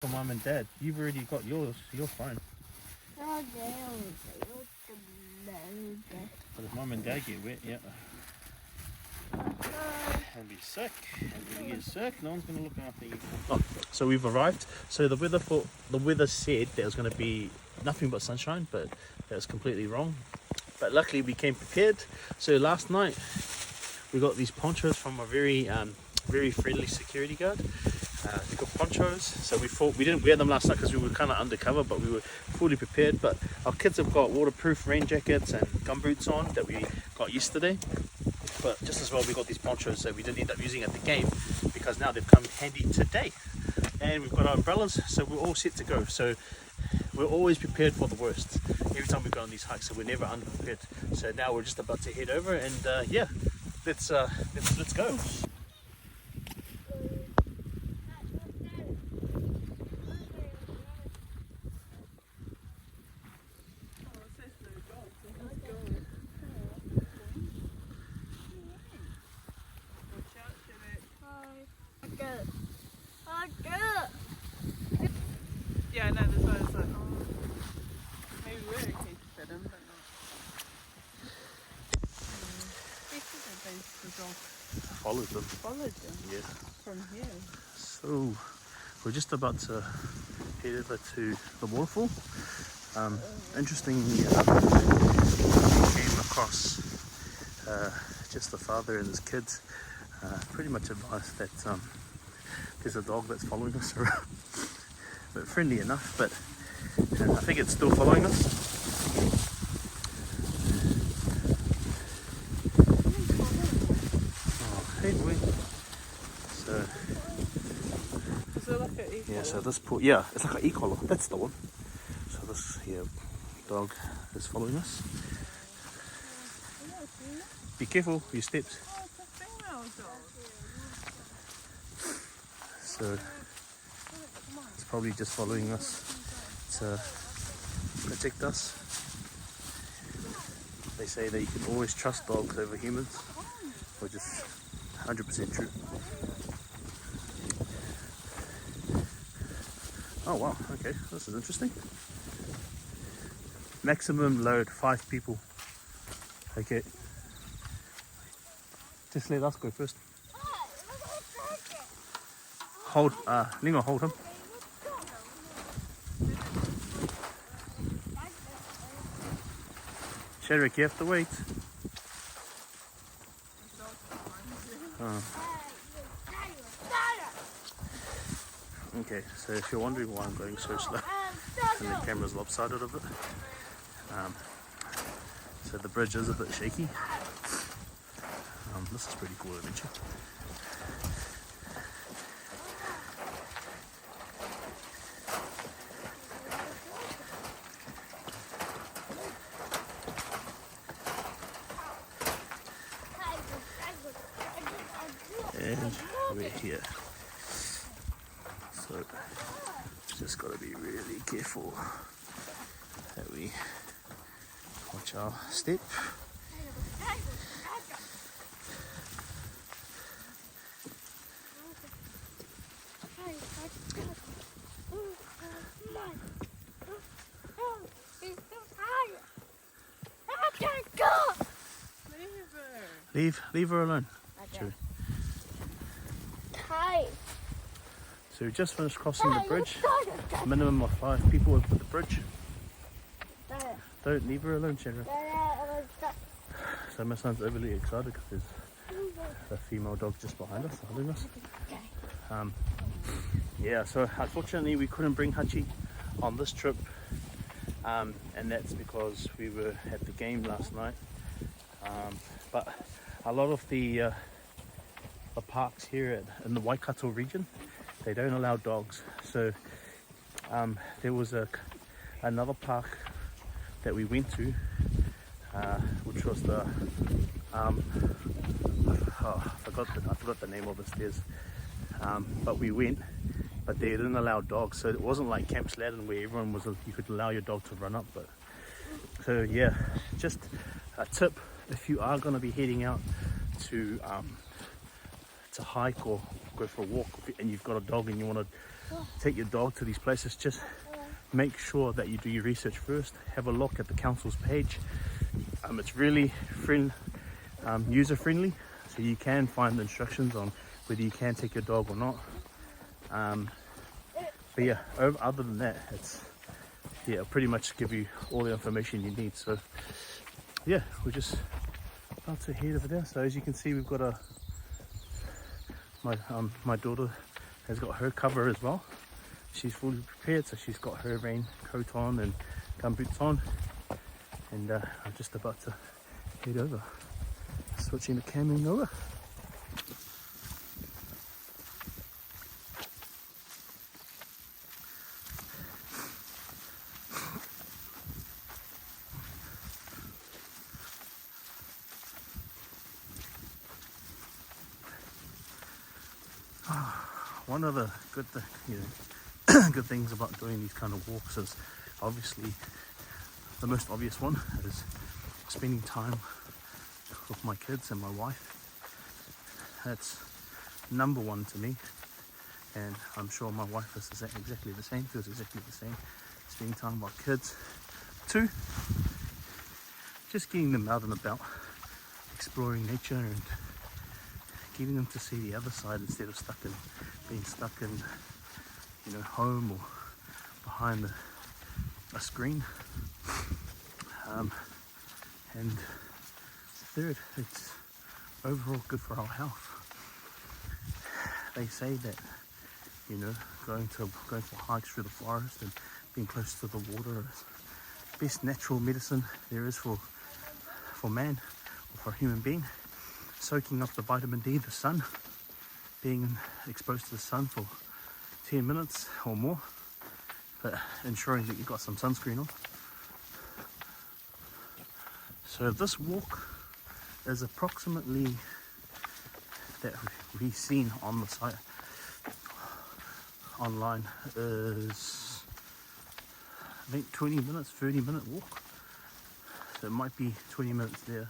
For mum and dad, you've already got yours, your phone. But if mum and dad get wet, yeah, and be sick, and when you get sick, no one's going to look after you. Oh, so we've arrived. So the weather said there was going to be nothing but sunshine, but that was completely wrong. But luckily we came prepared. So last night we got these ponchos from a very friendly security guard. We got ponchos, so we didn't wear them last night because we were kind of undercover, but we were fully prepared. But our kids have got waterproof rain jackets and gumboots on that we got yesterday. But just as well, we got these ponchos that we didn't end up using at the game because now they've come handy today. And we've got our umbrellas, so we're all set to go. So we're always prepared for the worst every time we go on these hikes, so we're never underprepared. So now we're just about to head over, and yeah, let's go. Yeah, no, there's always like, oh, maybe we're okay to fit him, but not. The dog Followed them. Yeah. From here. So we're just about to head over to the waterfall. Interestingly enough, we came across just the father and his kids. Pretty much advised that there's a dog that's following us around. But friendly enough, but I think it's still following us. Oh, hey boy. So is it like an e-collar? yeah, so this pool, yeah, it's like an e-collar. That's the one. So this dog is following us. Be careful with your steps. Oh, it's a female dog. So it's probably just following us to protect us. They say that you can always trust dogs over humans, which is 100% true. Oh wow, okay, this is interesting. Maximum load 5 people. Okay, just let us go first. Hold, Lingo, hold him. Shedrick, you have to wait. Okay, so if you're wondering why I'm going so slow and the camera's lopsided a bit, so the bridge is a bit shaky. This is pretty cool adventure. And we're here. So just got to be really careful that we watch our step. Leave her alone. Okay. So we just finished crossing the bridge. Minimum of 5 people over the bridge. Don't leave her alone, Chandra. So my son's overly excited because there's a female dog just behind us, holding us. Yeah, so unfortunately we couldn't bring Hachi on this trip, and that's because we were at the game last night. But a lot of the parks here in the Waikato region, they don't allow dogs. So there was another park that we went to, which was the I forgot the name of the stairs. But we went, but they didn't allow dogs. So it wasn't like Camp Sladden where everyone was you could allow your dog to run up. But so yeah, just a tip if you are going to be heading out to hike or go for a walk and you've got a dog and you want to take your dog to these places, just make sure that you do your research first. Have a look at the council's page. It's really user friendly, so you can find the instructions on whether you can take your dog or not. But yeah, other than that, it'll pretty much give you all the information you need. So yeah, we're just about to head over there. So as you can see, we've got my daughter has got her cover as well. She's fully prepared, so she's got her raincoat on and gumboots on, and I'm just about to head over, switching the camera over. One of the good things about doing these kind of walks is obviously the most obvious one is spending time with my kids and my wife. That's number one to me, and I'm sure my wife is exactly the same, feels exactly the same. Spending time with our kids. Two, just getting them out and about, exploring nature and getting them to see the other side instead of being stuck in home or behind a screen. And third, it's overall good for our health. They say that going for hikes through the forest and being close to the water is the best natural medicine there is for man or for a human being. Soaking up the vitamin D, the sun, being exposed to the sun for 10 minutes or more, but ensuring that you've got some sunscreen on. So this walk is approximately, that we've seen on the site online, is I think 20 minutes, 30-minute walk. So it might be 20 minutes there,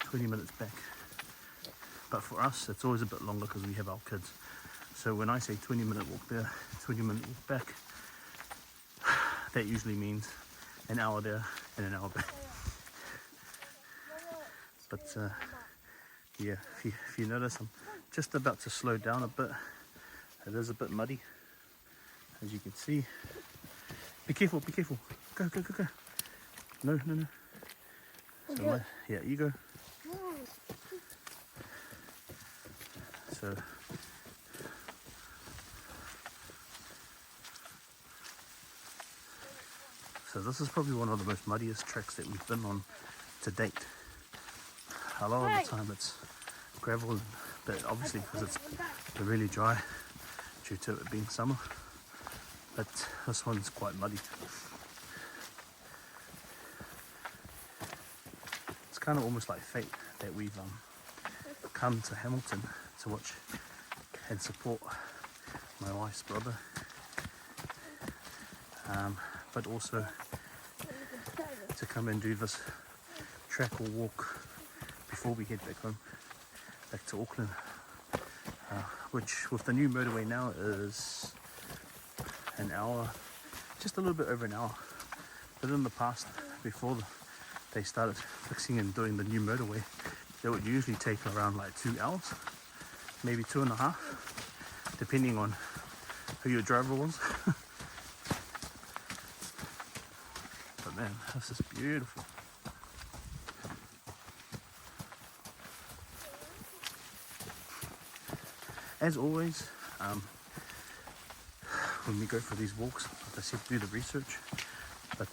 20 minutes back. But for us, it's always a bit longer because we have our kids. So when I say 20-minute walk there, 20-minute walk back, that usually means an hour there and an hour back. But yeah, if you notice, I'm just about to slow down a bit. It is a bit muddy, as you can see. Be careful, be careful. Go, go, go, go. No, no, no. So yeah, you go. So this is probably one of the most muddiest tracks that we've been on to date. A lot of the time it's gravel, but obviously because it's really dry due to it being summer. But this one's quite muddy. It's kind of almost like fate that we've come to Hamilton to watch and support my wife's brother, but also to come and do this track or walk before we head back home, back to Auckland, which with the new motorway now is an hour, just a little bit over an hour. But in the past, before they started fixing and doing the new motorway, it would usually take around like 2 hours, maybe 2.5, depending on who your driver was. But man, this is beautiful. As always, when we go for these walks, like I said, do the research. But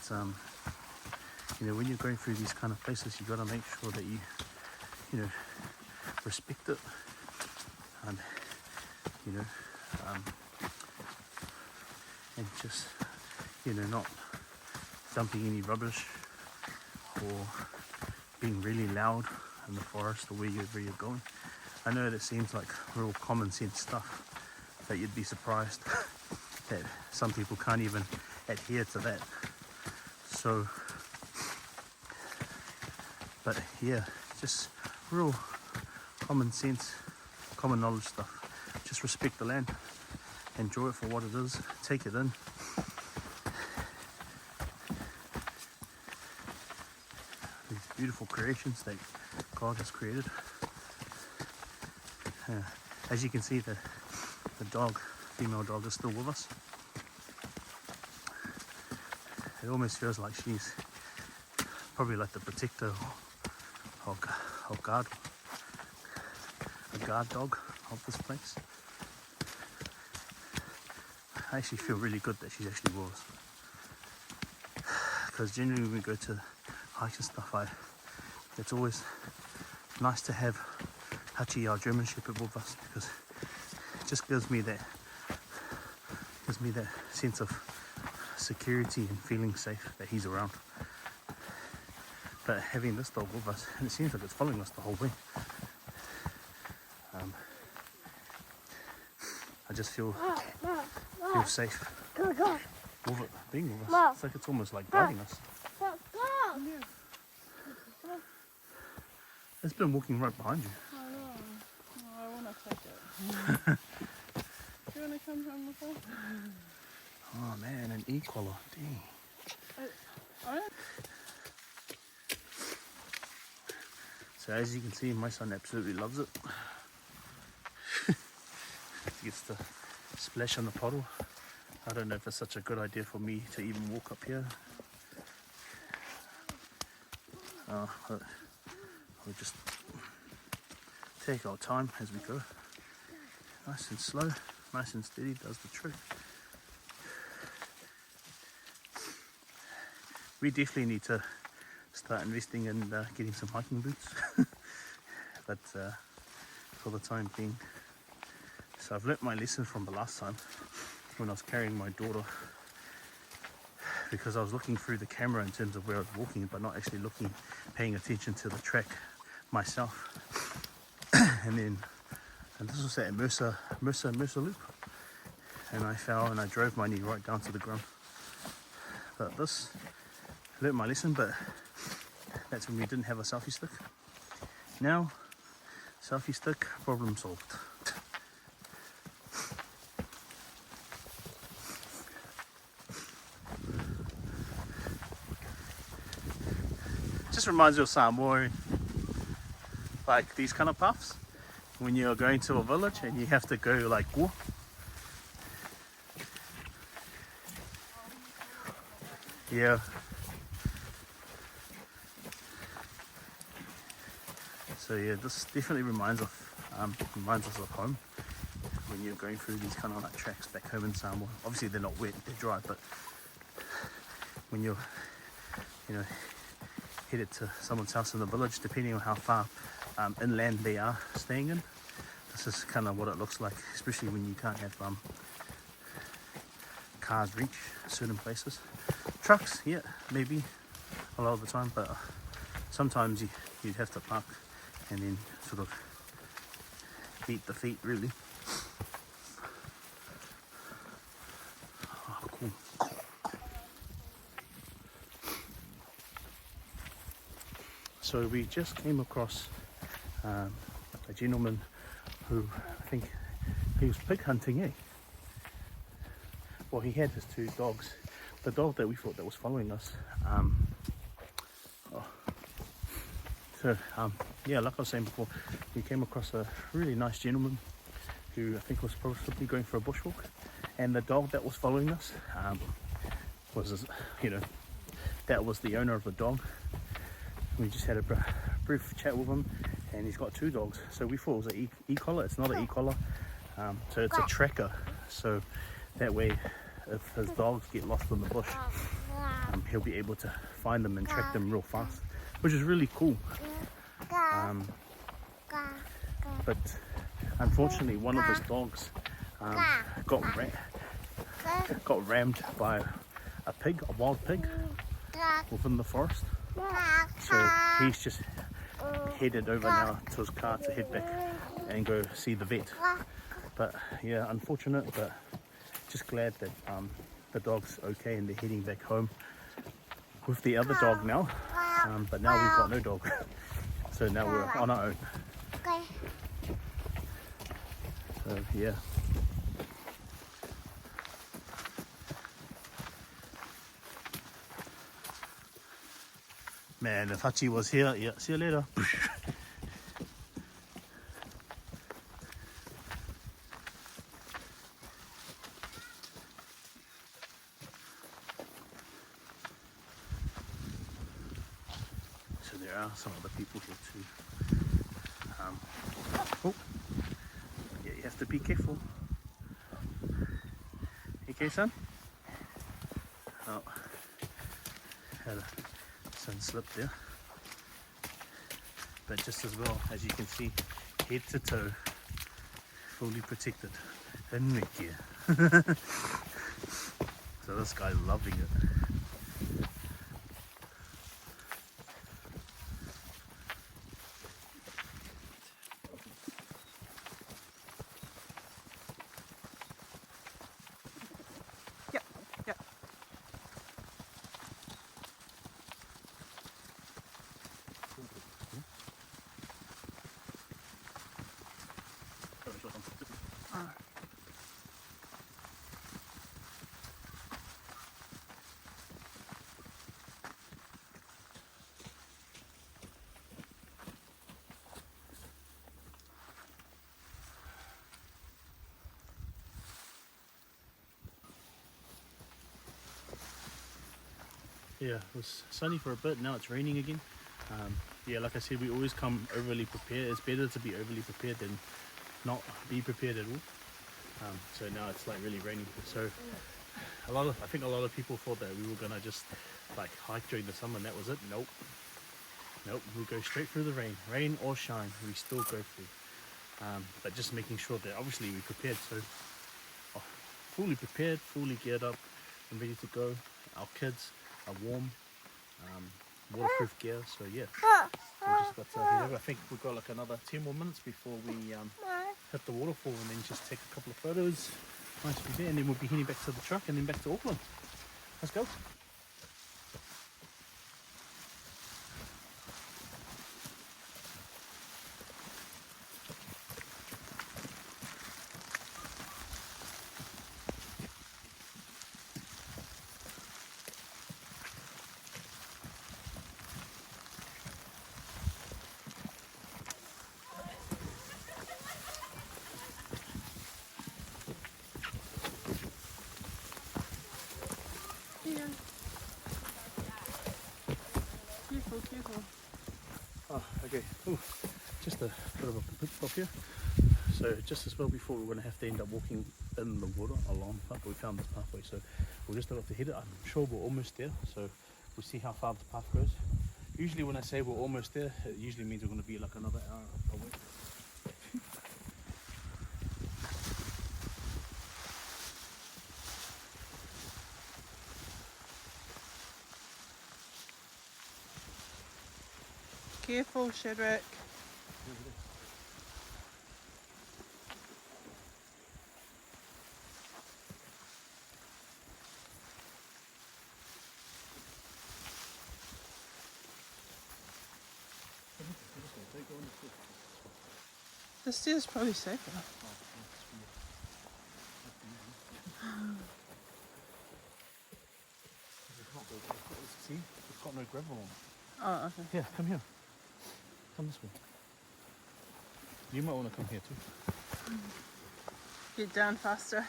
when you're going through these kind of places, you got to make sure that you respect it, and and just not dumping any rubbish or being really loud in the forest or wherever you're going. I know that seems like real common sense stuff, that you'd be surprised that some people can't even adhere to that. So, but yeah, just real common sense, common knowledge stuff. Just respect the land. enjoy it for what it is, take it in. These beautiful creations that God has created. As you can see, the dog, female dog, is still with us. It almost feels like she's probably like the protector or guard, a guard dog of this place. I actually feel really good that she's actually with us, because generally when we go to hikes and stuff, it's always nice to have Hachi, our German Shepherd, with us, because it just gives me that sense of security and feeling safe that he's around. But having this dog with us, and it seems like it's following us the whole way, I just feel safe with it being with us. It's like it's almost like guiding us. It's been walking right behind you. I know. Oh, I want to take it. Do you want to come home with us? Oh man, an e-collar, dang. So as you can see, my son absolutely loves it. He gets to splash on the puddle. I don't know if it's such a good idea for me to even walk up here. We'll just take our time as we go. Nice and slow, nice and steady does the trick. We definitely need to start investing in getting some hiking boots. But for the time being. So I've learnt my lesson from the last time when I was carrying my daughter, because I was looking through the camera in terms of where I was walking, but not actually paying attention to the track myself. and this was at Mercer Loop, and I fell and I drove my knee right down to the ground. But this, learnt my lesson, but that's when we didn't have a selfie stick. Now, selfie stick, problem solved. Just reminds you of Samoa, like these kind of paths when you're going to a village and you have to go like whoa. Yeah. So yeah, this definitely reminds us of home when you're going through these kind of like tracks back home in Samoa. Obviously they're not wet, they're dry, but when you're, headed to someone's house in the village, depending on how far inland they are staying in, this is kind of what it looks like, especially when you can't have cars reach certain places. Trucks, yeah, maybe a lot of the time, but sometimes you'd have to park and then sort of beat the feet, really. Oh, cool. So we just came across a gentleman who, I think he was pig hunting, eh? Well, he had his two dogs. The dog that we thought that was following us, yeah, like I was saying before, we came across a really nice gentleman who I think was possibly going for a bushwalk, and the dog that was following us was, that was the owner of the dog. We just had a brief chat with him, and he's got two dogs. So we thought it was an e-collar. It's not an e-collar, so it's a tracker. So that way, if his dogs get lost in the bush, he'll be able to find them and track them real fast, which is really cool. But unfortunately, one of his dogs got rammed by a wild pig within the forest. So he's just headed over now to his car to head back and go see the vet. But yeah, unfortunate, but just glad that the dog's okay and they're heading back home with the other dog now. But now we've got no dog, so now we're on our own. So yeah, Man, if Hachi was here, yeah, see you later. So there are some other people here too. Oh, yeah, you have to be careful. Okay, son? Oh, had a sun slip there. But just as well, as you can see, head to toe, fully protected. And neck here. So this guy's loving it. Yep, yep. Yeah, it was sunny for a bit, now it's raining again. Yeah, like I said, we always come overly prepared. It's better to be overly prepared than not be prepared at all. So now it's like really raining. So I think a lot of people thought that we were gonna just like hike during the summer and that was it. Nope. We'll go straight through the rain or shine, we still go through. But just making sure that obviously we prepared, so fully prepared, fully geared up and ready to go. Our kids are warm, waterproof gear, so yeah, we just got to head over. I think we've got like another 10 more minutes before we hit the waterfall and then just take a couple of photos, nice to be there, and then we'll be heading back to the truck and then back to Auckland. Let's go. Yeah. Careful. Oh, okay. Ooh, just a bit of a pit stop here. So just as well before we're going to have to end up walking in the water along the path, but we found this pathway, so we're just about to hit it. I'm sure we're almost there, so we'll see how far the path goes. Usually when I say we're almost there, it usually means we're going to be like another hour away. Careful, Shadrach. The stairs probably safer. See, it's got no gravel on. Oh, okay. Yeah, come here. Come this way. You might want to come here too. Get down faster.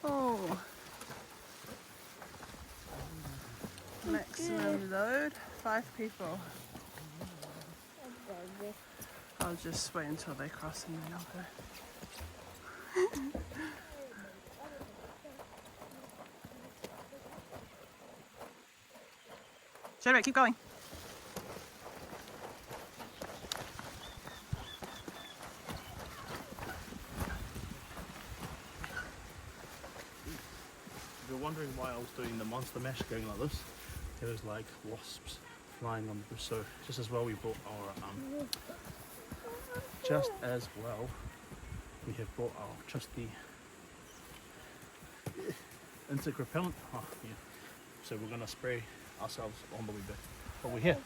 Oh. Maximum load, 5 people. I'll just wait until they cross and then I'll go. Shadrach, keep going. If you're wondering why I was doing the monster mash going like this, there was like wasps flying on the bridge. So just as well we brought our we have brought our trusty insect repellent. Oh, yeah. So we're gonna spray ourselves on the way back. But we're here.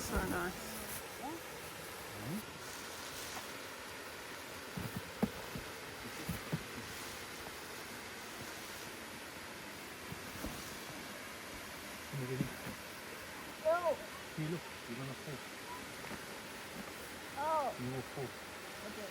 So nice. No. Hey, look, you're gonna fall. Oh. You will fall. Okay.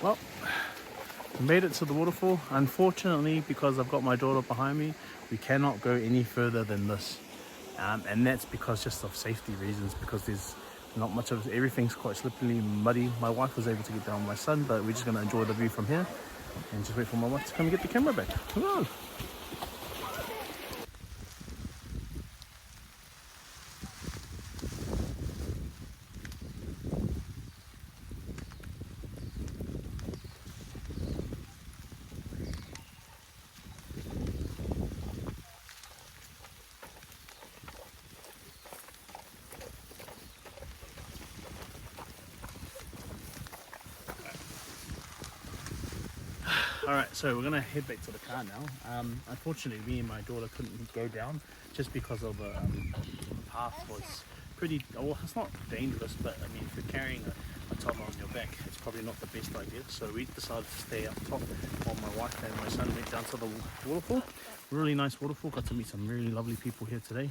Well, we made it to the waterfall. Unfortunately, because I've got my daughter behind me, we cannot go any further than this. And that's because just of safety reasons, because there's not much of everything's quite slippery, muddy. My wife was able to get down with my son, but we're just going to enjoy the view from here and just wait for my wife to come and get the camera back. Come on. Alright, so we're gonna head back to the car now. Unfortunately, me and my daughter couldn't go down just because of the path was pretty, well, it's not dangerous, but I mean, if you're carrying a toddler on your back, it's probably not the best idea. So we decided to stay up top while my wife and my son went down to the waterfall. Really nice waterfall, got to meet some really lovely people here today.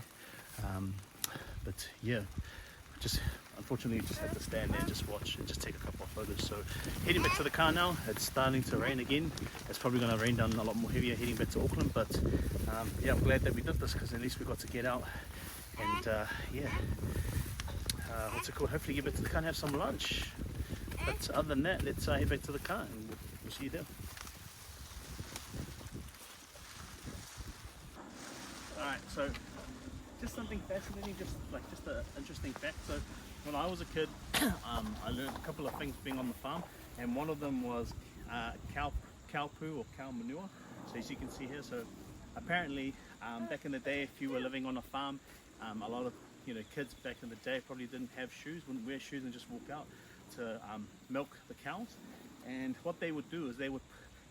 But yeah, just unfortunately just had to stand there and just watch and just take a couple of photos. So heading back to the car now. It's starting to rain again. It's probably going to rain down a lot more heavier heading back to Auckland, but yeah, I'm glad that we did this because at least we got to get out and yeah, what's it called, hopefully get back to the car and have some lunch. But other than that, let's head back to the car and we'll see you there. Alright, so just something fascinating, just an interesting fact. So when I was a kid, I learned a couple of things being on the farm, and one of them was cow poo or cow manure. So as you can see here, so apparently back in the day, if you were living on a farm, a lot of kids back in the day probably didn't have shoes, wouldn't wear shoes and just walk out to milk the cows. And what they would do is they would,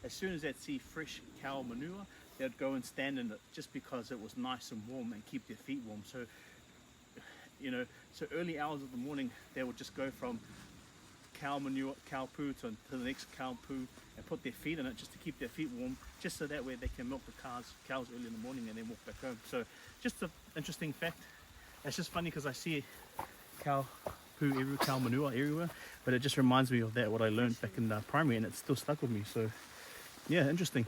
as soon as they'd see fresh cow manure, they'd go and stand in it just because it was nice and warm and keep their feet warm. So so early hours of the morning they would just go from cow manure, cow poo to the next cow poo and put their feet in it just to keep their feet warm, just so that way they can milk the cows early in the morning and then walk back home. So just an interesting fact. It's just funny because I see cow poo cow manure everywhere, but it just reminds me of that, what I learned back in primary, and it's still stuck with me. So yeah, interesting.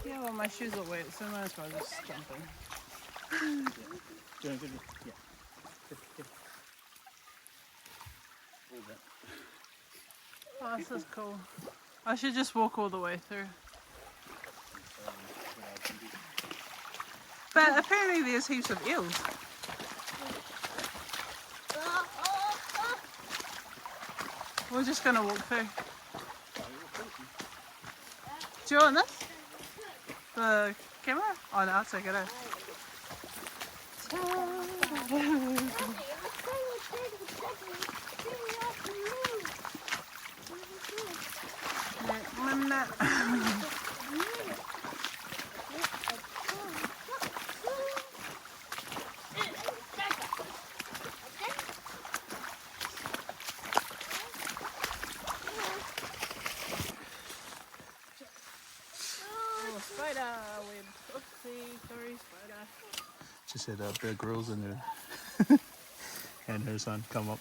Yeah, well, my shoes are wet, so I might as well just jump in. Yeah. Oh, this is cool. I should just walk all the way through. But apparently there's heaps of eels. We're just gonna walk through. Do you want this? The camera? Oh no, I'll take it out. Just had Bear Grylls and her son come up.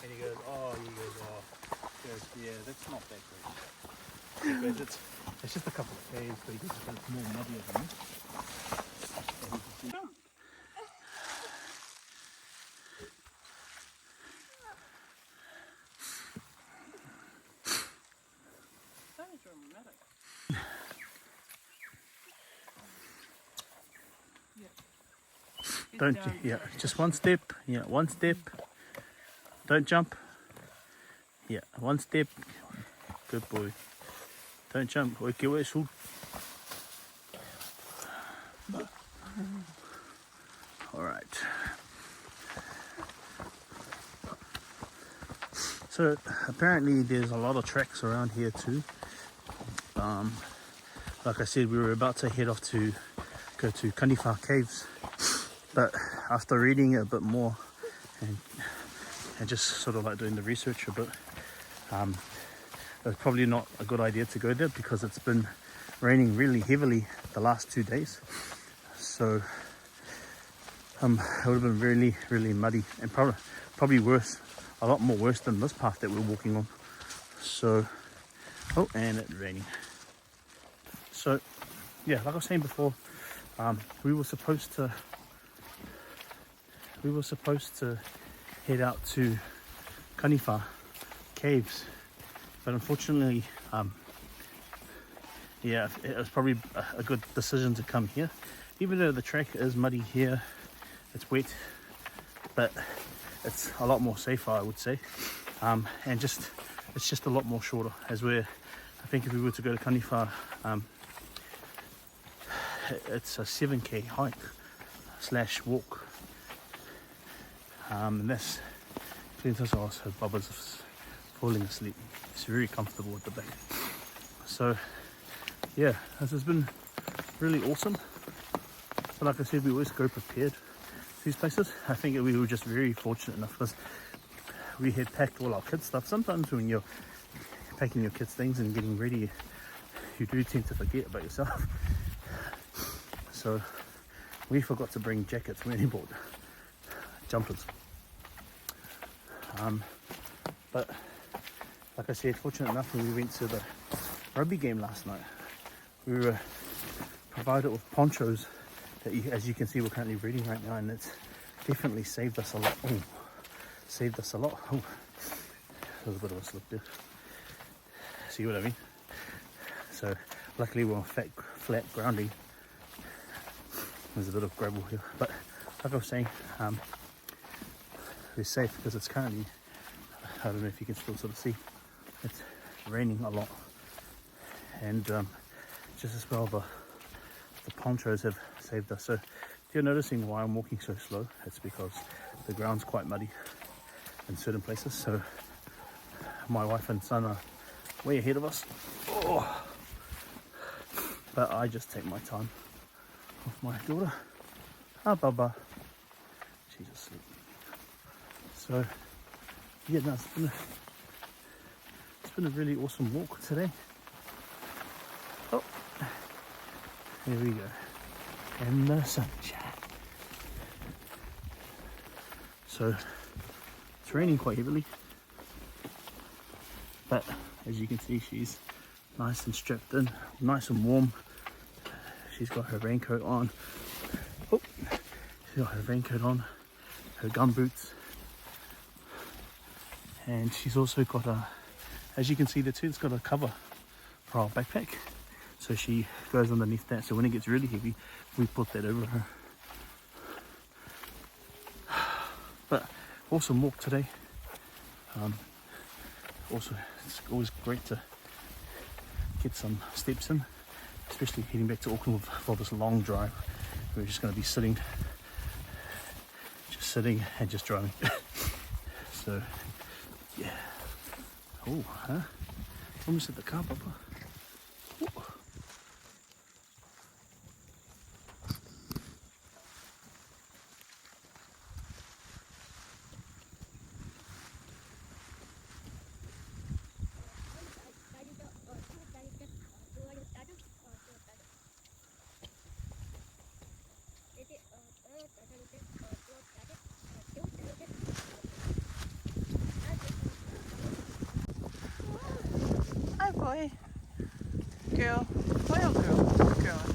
And he goes, oh, yeah, that's not that great. He goes, it's just a couple of caves, but he goes, it's more muddier than this. That is dramatic. Don't, yeah, just one step, yeah, one step. Don't jump. Yeah, one step. Good boy. Don't jump. Okay, where's who? Alright. So apparently there's a lot of tracks around here too. Like I said, we were about to head off to go to Kaniwha Caves, but after reading a bit more and just sort of like doing the research a bit, it's probably not a good idea to go there because it's been raining really heavily the last 2 days. So it would have been really, really muddy and probably worse, a lot more worse than this path that we're walking on. So, oh, and it's raining. So, yeah, like I was saying before, we were supposed to head out to Kaniwha Caves, but unfortunately, yeah, it was probably a good decision to come here. Even though the track is muddy here, it's wet, but it's a lot more safer, I would say, and it's just a lot more shorter. I think if we were to go to Kaniwha, it's a 7k hike / walk, and that's plenty of us. Bubba's falling asleep. It's very comfortable at the back. So yeah, this has been really awesome. But like I said, we always go prepared to these places. I think we were just very fortunate enough because we had packed all our kids' stuff. Sometimes when you're packing your kids' things and getting ready, you do tend to forget about yourself. So we forgot to bring jackets. We only bought jumpers. But like I said, fortunate enough, when we went to the rugby game last night, we were provided with ponchos that, as you can see, we're currently reading right now, and it's definitely saved us a lot. Oh, saved us a lot. Oh, there's a bit of a slip there. See what I mean? So luckily we're on flat grounding. There's a bit of gravel here, but like I was saying, we're safe because it's currently, I don't know if you can still sort of see, it's raining a lot, and just as well the ponchos have saved us. So if you're noticing why I'm walking so slow, it's because the ground's quite muddy in certain places. So my wife and son are way ahead of us. Oh. But I just take my time with my daughter. Ah, Baba. She's asleep. So yeah, no, it's been a really awesome walk today. Oh, here we go. In the sunshine. So it's raining quite heavily, but as you can see, she's nice and strapped in, nice and warm. She's got her raincoat on. Oh, she's got her raincoat on, her gum boots, and she's also got a, as you can see there too, it's got a cover for our backpack, so she goes underneath that, so when it gets really heavy we put that over her. But awesome walk today. Also, it's always great to get some steps in, especially heading back to Auckland for this long drive. We're just going to be sitting and just driving. So, yeah. Oh, huh? Almost at the car, Papa. Ooh. Oh boy. Girl. Boy or girl? Girl.